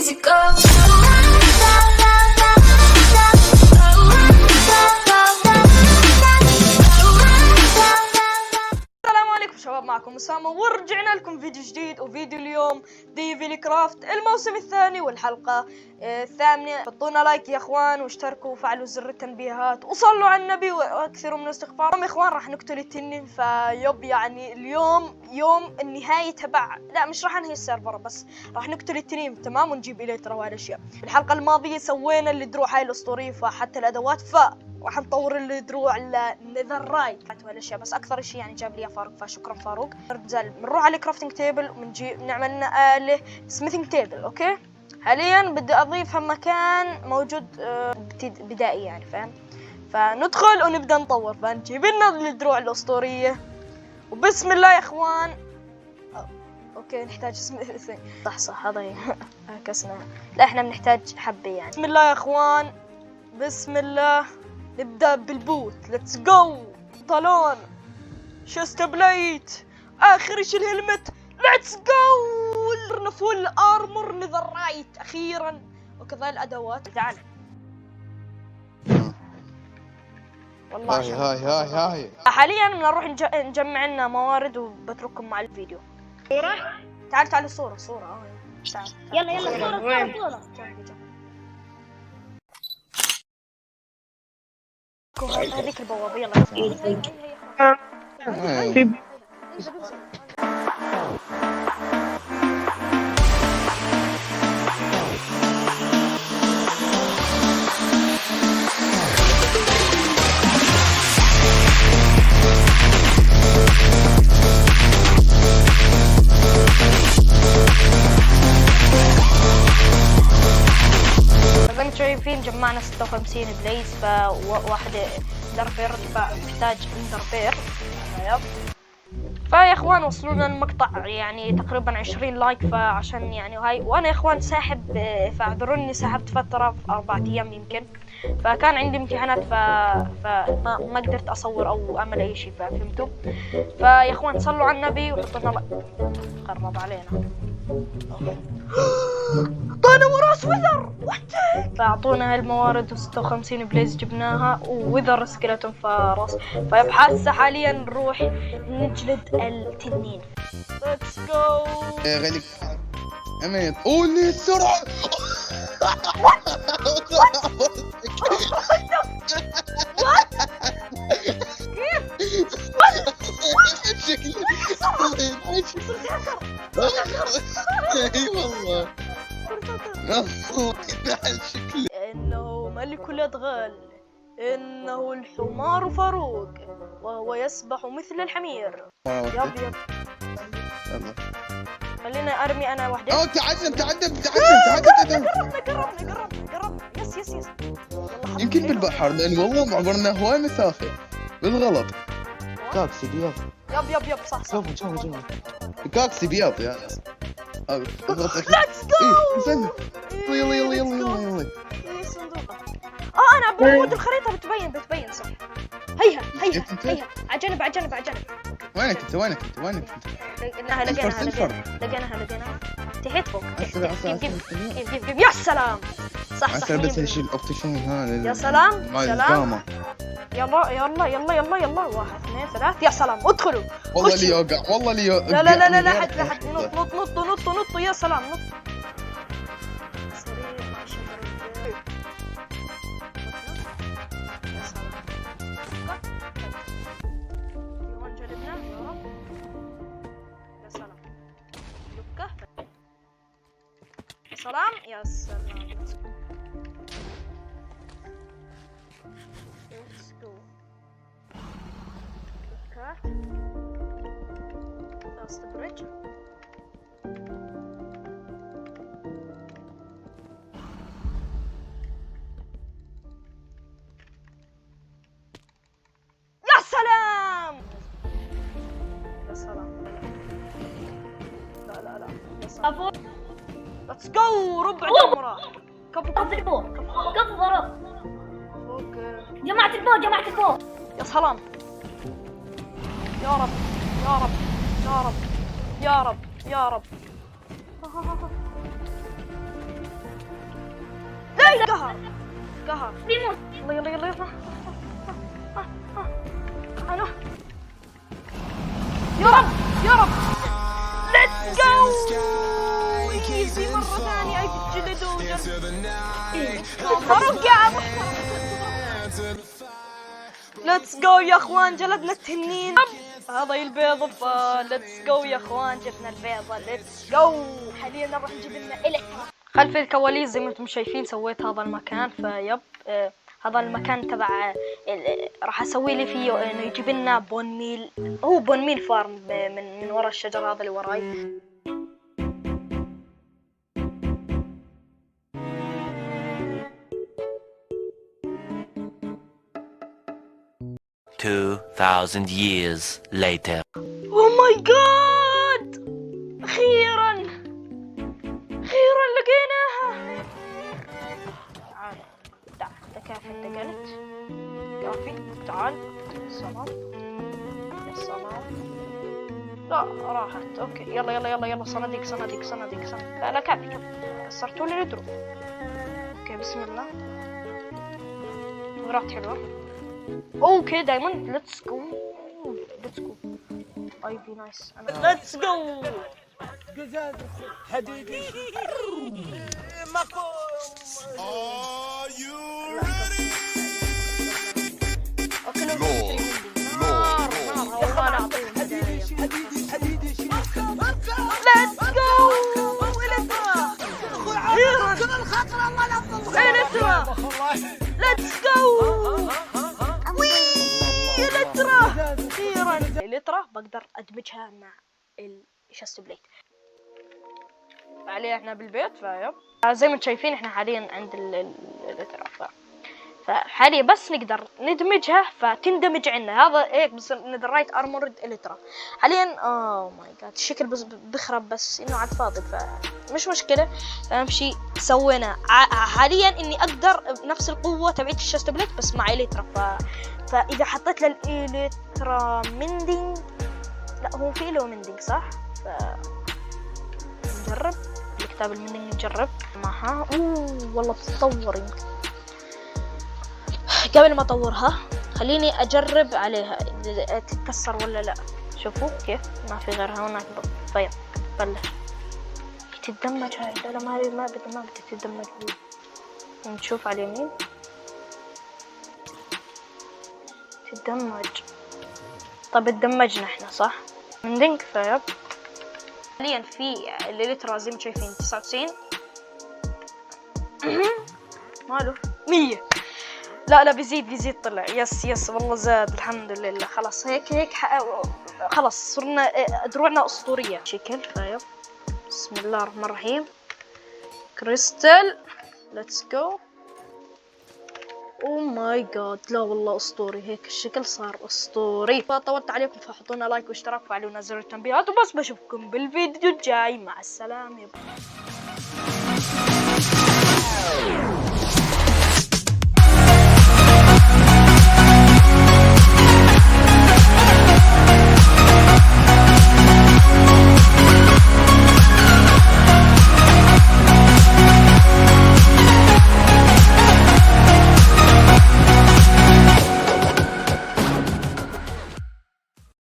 easy go. السلام عليكم شباب، معكم أسامة ورجعنا لكم فيديو جديد. وفيديو اليوم ديفل كرافت الموسم الثاني والحلقة الثامنة. حطونا لايك يا اخوان واشتركوا وفعلوا زر التنبيهات وصلوا على النبي واكثروا من الاستغفار. اليوم يا اخوان راح نقتل التنين، فيب يعني اليوم يوم النهاية تبع، لا مش راح ننهي السيرفر، بس راح نقتل التنين تمام ونجيب اليترا وهالاشياء. الحلقة الماضية سوينا الدروع هاي الاسطورية فحتى الادوات، راح نطور الدروع لنذر رايت وهالاشياء، بس اكثر شيء يعني جاب لي فاروق، فشكرا فاروق. بنروح على كرافتنج تيبل وبنجيب نعمل لنا آلة سميثنج تيبل. اوكي حاليا بدي اضيفها مكان موجود بدائي يعني، فاهم؟ فندخل ونبدا نطور، فنجيب لنا الدروع الاسطوريه وبسم الله يا اخوان. اوكي نحتاج صح هذا عكسنا. لا احنا بنحتاج حبه يعني. بسم الله يا اخوان، بسم الله. نبدا بالبوت، ليتس جو. طالون شست بلايت، اخر شيء الهلمت، ليتس جو. فول ارمور نذر رايت اخيرا، وكذا الادوات. تعال والله هاي حاليا بدنا نروح نجمع لنا موارد وبترككم مع الفيديو. تعال الصورة تعال. يلا صورة. هذيك البوابة. يلا زي ما شايفين جمعنا 56 بليز، فواحدة اندربير محتاج اندربير. فيا اخوان وصلوا لنا المقطع يعني تقريبا 20 لايك، فعشان يعني وهاي، وانا يا اخوان ساحب، فاعذروني سحبت فترة في 4 ايام يمكن، فكان عندي امتحانات فما قدرت اصور او اعمل اي شيء، فهمتوا؟ فيا اخوان صلوا على النبي وحطوا لنا قرب علينا. طانا وراس وذر فاعطونا هالموارد، 56 بليز جبناها، ووذر سكيلتون فارس. فبحاسة حاليا نروح نجلد التنين. ليتس جو. غالي امين. قولي السرعه. اي والله انه ملك الادغال، انه الحمار فاروق وهو يسبح مثل الحمير. يب يلا خلينا ارمي انا وحده. تعدم قربنا. يس يمكن بالبحر، لان والله معبرنا هواي مسافه بالغلط. كاكسي بيض. يب صح. شوفوا كاكسي بيض يا ناس. ليتس جو. يلا انا بعود الخريطه بتبين صح. هيها على جنب. وينك انت؟ لقيناها تحت فوق. جيب يا سلام. صح بس هالشيء الاوبتيشن هذا. يا سلام. يلا 1 2 3 يا سلام. ادخلوا. والله لي يوقع. لا حد نط يا سلام نط. سلام يا سلام. Let's go. Okay. That's the bridge. يا سلام. لا يا سلام. Let's go. ربع دمرة. كفو فوق. جمعت الفوق. يا سلام. يا رب لا قهر قهر. بيموت. يلا يلا يلا يلا. انا يا رب يا رب. ليتس جو. ايزي مرة ثانية. اي تجلدوا رقع. ليتس جو يا اخوان. جلدنا التنين. هذا البيضة. ليتس جو يا اخوان. جبنا البيضة. ليتس جو. حاليا راح نجيب لنا الكترا. خلف الكواليس زي ما انتم شايفين سويت هذا المكان. فيب هذا المكان تبع راح اسوي لي فيه انه يجيب لنا بون ميل. هو بون ميل فارم من ورا الشجر هذا اللي وراي. $2,000 years later. اوه ماي جاد. اخيرا لقيناها. تعال تعال كافي. انت قلت كافي. تعال. الصمام لا راحت. اوكي يلا يلا يلا يلا. صناديق. لا كافي. كسرتوا لي الدرو. اوكي بسم الله. مرات حلوه. اوكي دايموند. ليتس جو. اي بي نايس. ليتس جو. قزاز حديدي ليتس جو. ليتس جو. اليترا بقدر ادمجها مع الشست بليت. حاليا احنا بالبيت. فاهم زي ما انتم شايفين احنا حاليا عند اليترا. فحاليا بس نقدر ندمجها فتندمج عنا. هذا هيك بس نذرايت ارمورد اليترا. حاليا اوه ماي جاد الشكل بس بخرب بس انه على الفاضي. فمش مشكله. اهم شيء سوينا حاليا اني اقدر بنفس القوه تبعت الشست بليت بس مع اليترا. فاذا حطيت للإليترا مندينج. لا هو في له مندينج صح. نجرب الكتاب المندينج. نجرب معها. والله تتطور. يمكن قبل ما اطورها خليني اجرب عليها تتكسر ولا لا. شوفوا كيف ما في غيرها هناك. طيب بلش تتدمج. هاي لا ما بدي تتدمج. نشوف على اليمين تتدمج. طب اتدمجنا احنا صح. مندينج. طيب حاليا في الاليترا زي ما شايفين 99. ماله 100. لا بيزيد طلع. يس والله زاد الحمد لله. خلاص هيك خلاص صرنا دروعنا اسطوريه شكل. طيب بسم الله الرحمن الرحيم. كريستال. ليتس جو. اوه ماي جاد لا والله اسطوري. هيك الشكل صار اسطوري. فطولت عليكم فحطونا لايك واشتراك وفعلوا زر التنبيهات. وبس بشوفكم بالفيديو الجاي. مع السلامه.